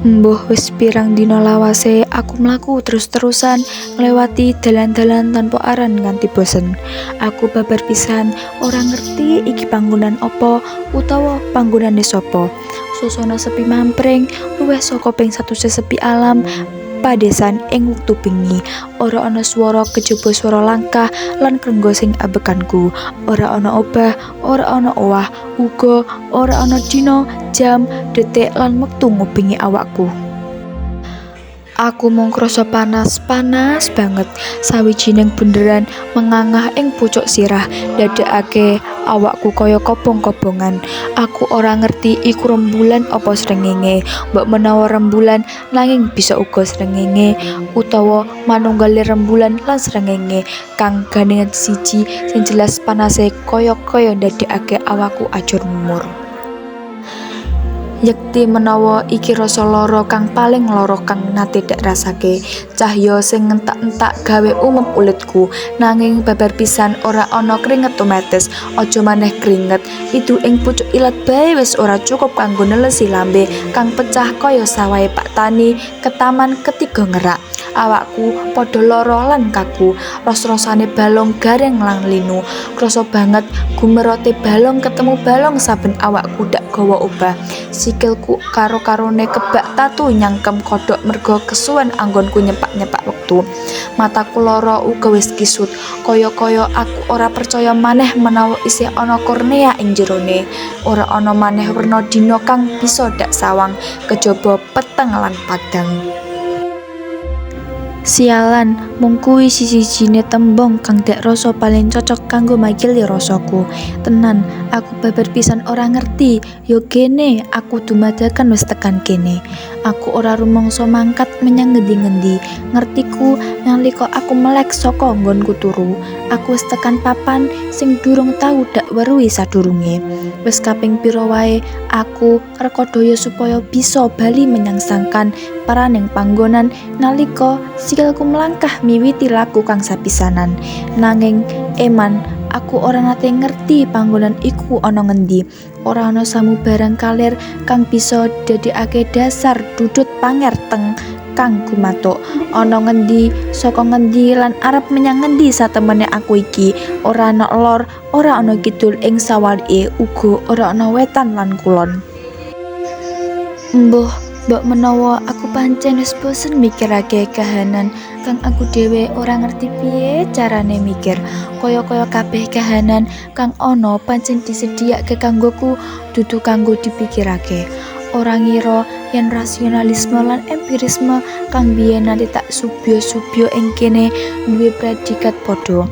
Mbuh wis pirang dina lawase aku mlaku terus-terusan nglewati dalan-dalan tanpa aran nganti bosen. Aku babar pisan ora ngerti iki panggonan apa utawa panggonane sapa. Suasana sepi mampring luwih saka ping 100 sepi alam padesan ing wektu bengi. Ora ana swara kejaba swara langkah lan krenggo sing ambekanku. Ora ana obah, ora ana owah, uga ora ana dina, jam, detik lan wektu ngupingi awakku. Aku mung krasa panas banget. Sawijining bunderan mengangah ing pucuk sirah, ndadekake awakku kaya kobong-kobongan. Aku ora ngerti iku rembulan apa srengenge. Mbok menawa rembulan nanging bisa uga srengenge utawa manunggali rembulan lan srengenge kang gandhengan siji sing jelas panase kaya ndadekake awakku ajur mumur. Yekti menawa iki rasa lara kang paling lara kang nate dak rasake. Cahya sing ngentak-entak gawe umum ulitku, nanging babar pisan ora ana kringet tumetes. Aja maneh kringet, itu ing pucuk ilat bae wis ora cukup kanggo nelesi lambe kang pecah kaya sawahe Pak Tani ketaman ketiga ngerak. Awakku padha lara lan kaku, ros-rosane balong gareng lan linu. Krasa banget gumerote balong ketemu balong saben awakku dak gawa obah. Sikilku karo-karone kebak tatu nyangkem kodhok merga kesuwen anggonku nyepak-nyepak wektu. Mataku lara uga wis kisut, kaya-kaya aku ora percaya maneh menawa isih ana kornea ing jerone. Ora ana maneh werna dina kang bisa dak sawang kejaba peteng lan padang. Sialan, mung kuwi siji-sijine tembung kang dak rasa paling cocok kanggo makili rasaku. Tenan, aku babar pisan ora ngerti. Yo kene, aku dumadakan wis tekan kene. Aku ora rumangsa mangkat menyang ngendi-ngendi. Ngertiku nalika aku melek saka nggonku turu. Aku wis tekan papan sing durung tau dak weruhi sadurunge. Wis kaping pira wae aku rekodaya supaya bisa bali menyang sangkan paraning panggonan nalika sikilku melangkah miwiti laku kang sapisanan. Nanging eman aku ora nate ngerti panggonan iku ana ngendi. Ora ana samubarang kalir kang bisa dadekake dasar dudut pangerteng kang gumatuk. Ana ngendi, saka ngendi lan arep menyang ngendi satemene aku iki. Ora ana lor, ora ana kidul ing sawalike, uga ora ana wetan lan kulon. Mbok menawa aku pancen wis bosen mikirake kahanan kang aku dhewe ora ngerti piye carane mikir. Kaya kabeh kahanan kang ana pancen disediakake kanggoku, dudu kanggo dipikirake. Ora ngira yen rasionalisme lan empirisme kang biyen nanti tak subya-subya ing kene duwe predikat padha.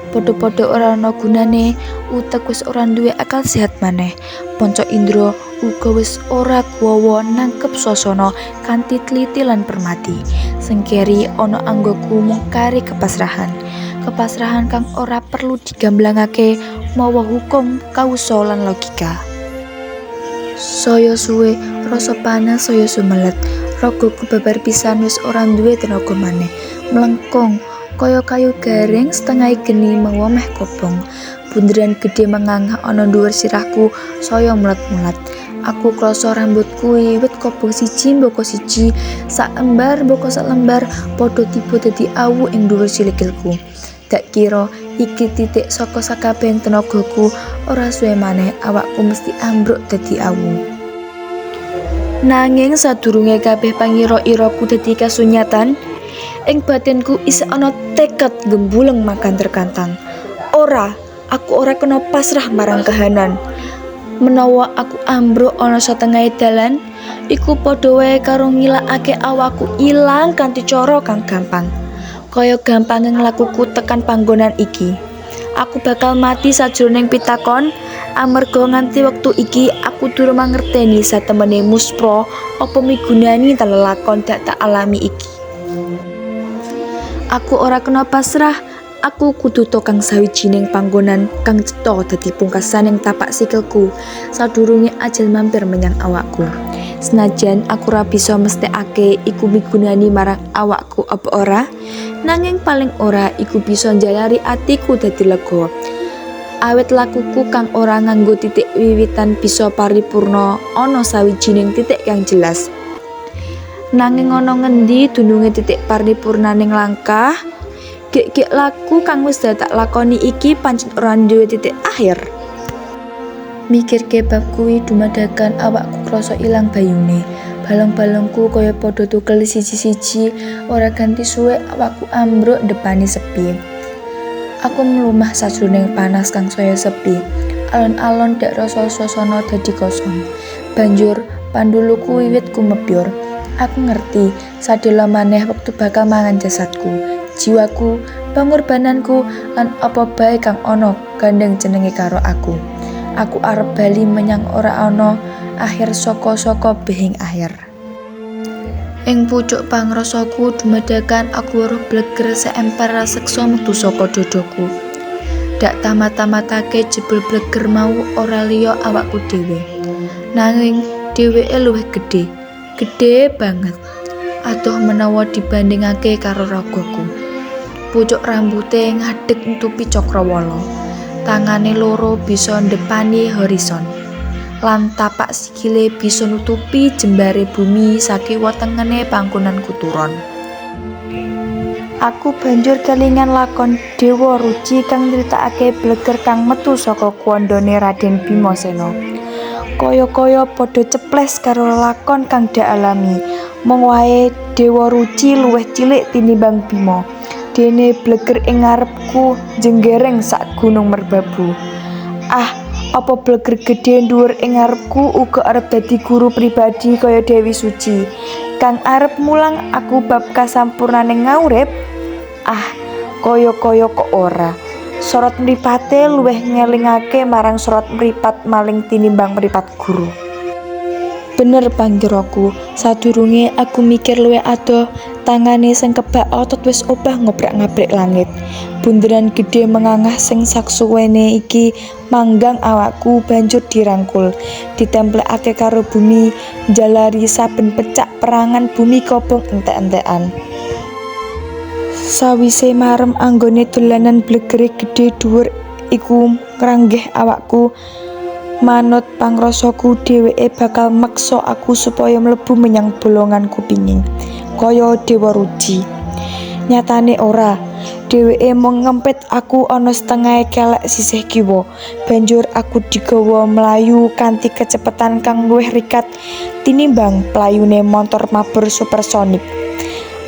Padha-padha ora ana gunane, utek wis ora duwe akal sehat maneh. Panca indra uga wis ora kuwawa nangkep swasana kanthi tliti lan permati. Sengkeri ana anggoku mung kari kepasrahan. Kepasrahan kang ora perlu digamblangake mawa hukum, kausa lan logika. Saya suwe, rasa panas saya sumelet. Ragaku babar pisan wis ora duwe tenaga maneh. Mlengkung kaya kayu garing setengah geni mawa meh kobong. Bunderan gedhe mengangah ana dhuwur sirahku, saya mulat-mulat. Aku krasa rambutku wiwit kobong siji mboko siji, sak lembar mboko sak lembar padha tiba dadi awu ing dhuwur sikilku. Dak kira iki titik saka sakabehing tenagaku, ora suwe maneh awakku mesti ambruk dadi awu. Nanging sadurunge kabeh pangira-iraku dadi kasunyatan, ing batinku isih ana tekad gembuleng makan terkantang. Aku ora kena pasrah marang kahanan. Menawa aku ambruk ana satengahe dalan, iku padha wae karo ngilakake awakku ilang kanthi cara kang gampang. Kaya gampange lakuku tekan panggonan iki. Aku bakal mati sajroning pitakon, amarga nganti wektu iki aku durung mangerteni satemene muspra apa migunani lelakon dak tak alami iki. Aku ora kena pasrah, aku kudu tokang sawijining panggonan kang cetha dadi pungkasaning tapak sikilku sadurunge ajal mampir menyang awakku. Senajan aku ora bisa mesthekake iku migunani marang awakku apa ora, nanging paling ora iku bisa njalari atiku dadi lega. Awit lakuku kang ora nganggo titik wiwitan bisa paripurna ana sawijining titik kang jelas. Nanging ana ngendi dununge titik paripurnaning langkah? Gek laku kang wis tak lakoni iki pancen ora duwe titik akhir. Mikirke bab kuwi dumadakan awakku krasa ilang bayune. Balong-balongku kaya padha tukel siji-siji, ora ganti suwe awakku ambruk depani sepi. Aku mlumah sajroning panas kang saya sepi. Alon-alon dak rasa swasana dadi kosong. Banjur panduluku wiwit kumepyur. Aku ngerti sadhela maneh wektu bakal mangan jasadku, jiwaku, pangorbananku, lan apa bae kang ana gandeng jenenge karo aku. Aku arep bali menyang ora ana akhir saka behing akhir. Ing pucuk pangrasaku dumadakan aku weruh bleger seemper raseksa metu saka dadaku. Dak tamat-tamatake jebul bleger mau ora liya awakku dhewe. Nanging dheweke luwih gedhe banget. Adoh menawa dibandingake karo ragaku. Pucuk rambute ngadeg nutupi cakrawala. Tangane loro bisa ndepani horizon. Lan tapak sikile bisa nutupi jembare bumi sakiwa tengene panggonanku turon. Aku banjur kelingan lakon Dewa Ruci kang nyritakake bleger kang metu saka kuwandane Raden Bimasena. Kaya-kaya padha ceples karo lakon kang dak alami. Mung wae Dewa Ruci luwih cilik tinimbang Bima. Dene bleger ing ngarepku jenggereng sak gunung merbabu. Apa bleger gedhe dhuwur ing ngarepku uga arep dadi guru pribadi kaya Dewi Suci kang arep mulang aku bab kasampurnaning ngaurip? Kaya-kaya kok ora. Sorot mripate luwih ngelingake marang sorot mripat maling tinimbang mripat guru. Bener panggiraku, sadurunge aku mikir luwih adoh, tangane sing kebak otot wis obah ngobrak-ngabrik langit. Bunderan gedhe mengangah sing saksuwene iki manggang awakku banjur dirangkul, ditemplekake karo bumi, njalari saben pecak perangan bumi kobong entek-entekan. Sawise marem anggone dolanan blegere gedhe dhuwur iku ngranggeh awakku. Manut pangrasaku dheweke bakal meksa aku supaya mlebu menyang bolongan kupinging kaya Dewa Ruci. Nyatane ora. Dheweke mung ngempit aku ana setengah kelek sisih kiwa. Banjur aku digawa mlayu kanthi kecepetan kang luwih rikat tinimbang playune montor mabur supersonik.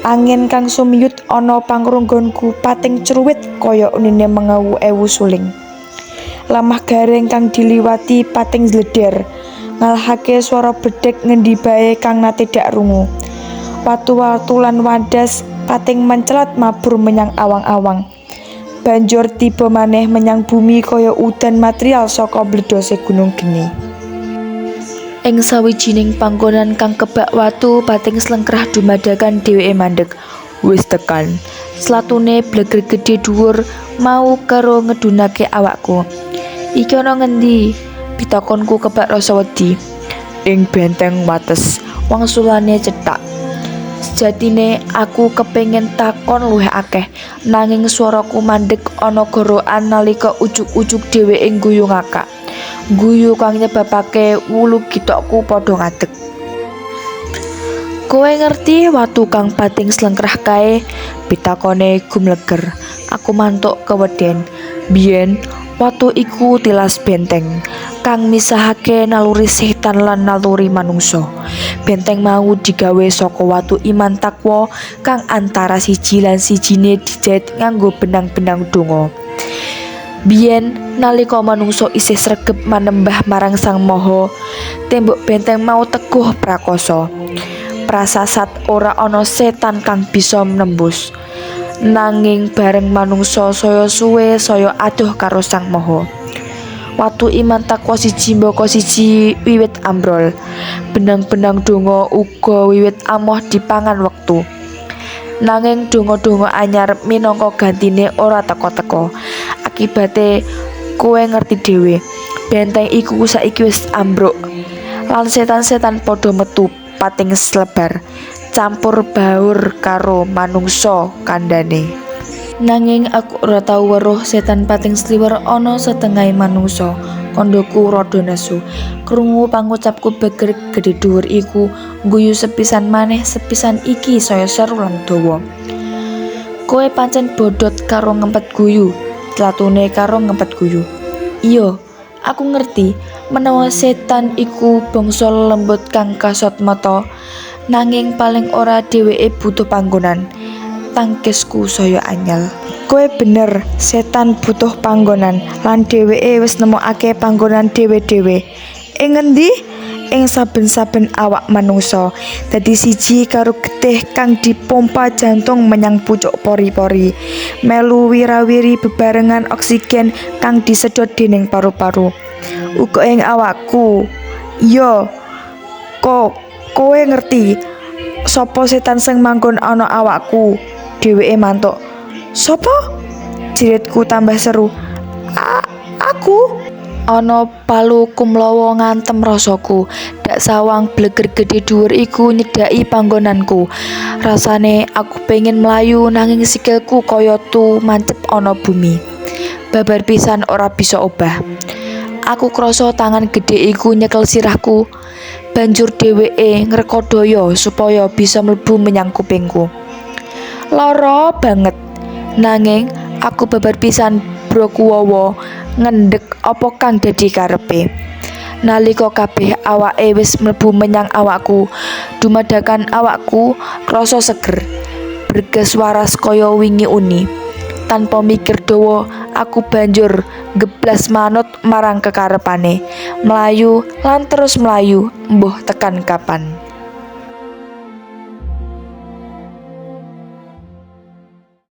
Angin kang sumiyut ana pangrunggonku pating cruwit kaya unine mengewu-ewu suling. Lamah garing kang diliwati pating zledher, ngalahake swara bedhek ngendi bae kang nate dak rungu. Watu-watu lan wadas pating mencelat mabur menyang awang-awang. Banjur tiba maneh menyang bumi kaya udan material saka bledose gunung geni. Ing sawijining panggonan kang kebak watu pating slengkrah dumadakan dheweke mandeg. Wis tekan. Slatune bleger gedhe dhuwur mau karo ngedunake awakku. Iki ana ngendi? Pitakonku kebak rasa wedi. Ing benteng wates, wangsulane cethak. Sejatine aku kepengin takon luwih akeh, nanging swaraku mandeg ana gorokan nalika ujug-ujug dheweke guyu ngakak. Guyu kang nyebabake wulu gitokku padha ngadeg. Kowe ngerti watu kang pating slengkrah kae? Pitakone gumleger. Aku mantuk keweden. Biyen watu iku tilas benteng kang misahake naluri setan lan naluri manungsa. Benteng mau digawe saka watu iman takwa kang antara siji lan sijine dijait nganggo benang-benang donga. Biyen nalika manungsa isih sregep manembah marang Sang Maha, tembok benteng mau teguh prakoso. Prasasat ora ana setan kang bisa nembus. Nanging bareng manungsa saya suwe saya adoh karo Sang Maha. Watu iman takwa siji mbaka siji wiwit ambrol. Benang-benang donga uga wiwit amoh dipangan wektu. Nanging donga-donga anyar minangka gantine ora teka-teka. Akibate kowe ngerti dhewe, benteng iku saiki wis ambruk. Lan setan-setan padha metu pating slebar, campur baur karo manungsa kandhane. Nanging aku ora tau weruh setan pating sliwer ana setengah manungsa. kondoku rada nesu. Krungu pangucapku beger gedhe dhuwur iku guyu sepisan maneh, sepisan iki saya seru lan dawa. Kowe pancen bodhot karo ngempet guyu, tlatune karo ngempet guyu. Iya, aku ngerti menawa setan iku bangsa lembut kang kasot mata, nanging paling ora dheweke butuh panggonan. Tangkisku saya anyel. Kowe bener, setan butuh panggonan lan dheweke wis nemokake panggonan dhewe-dhewe. Ing ngendi? Ing saben-saben awak manungsa. Dadi siji karo getih kang dipompa jantung menyang pucuk pori-pori. Melu wirawiri bebarengan oksigen kang disedot dening paru-paru. Uga ing awakku. Yo, kowe ngerti sapa setan sing manggon ana awakku? Dheweke mantuk. Sopo? Jiritku tambah seru. Aku ana palu kumlawa ngantem rasaku. Dak sawang bleger gedhe dhuwur iku nyedaki panggonanku. Rasane aku pengen mlayu nanging sikilku kaya mancep ana bumi. Babar pisan ora bisa obah. Aku krasa tangan gedhe iku nyekel sirahku. Banjur dheweke ngrekodaya supaya bisa mlebu menyang kupingku. Lara banget. Nanging aku babar pisan brokuwawa ngendhek apa kang dadi karepe. Nalika kabeh awake wis mlebu menyang awakku, dumadakan awakku krasa seger, berges waras kaya wingi uni. Tanpa mikir dawa, aku banjur geblas manut marang kekarepane, mlayu lan terus mlayu, mbuh tekan kapan.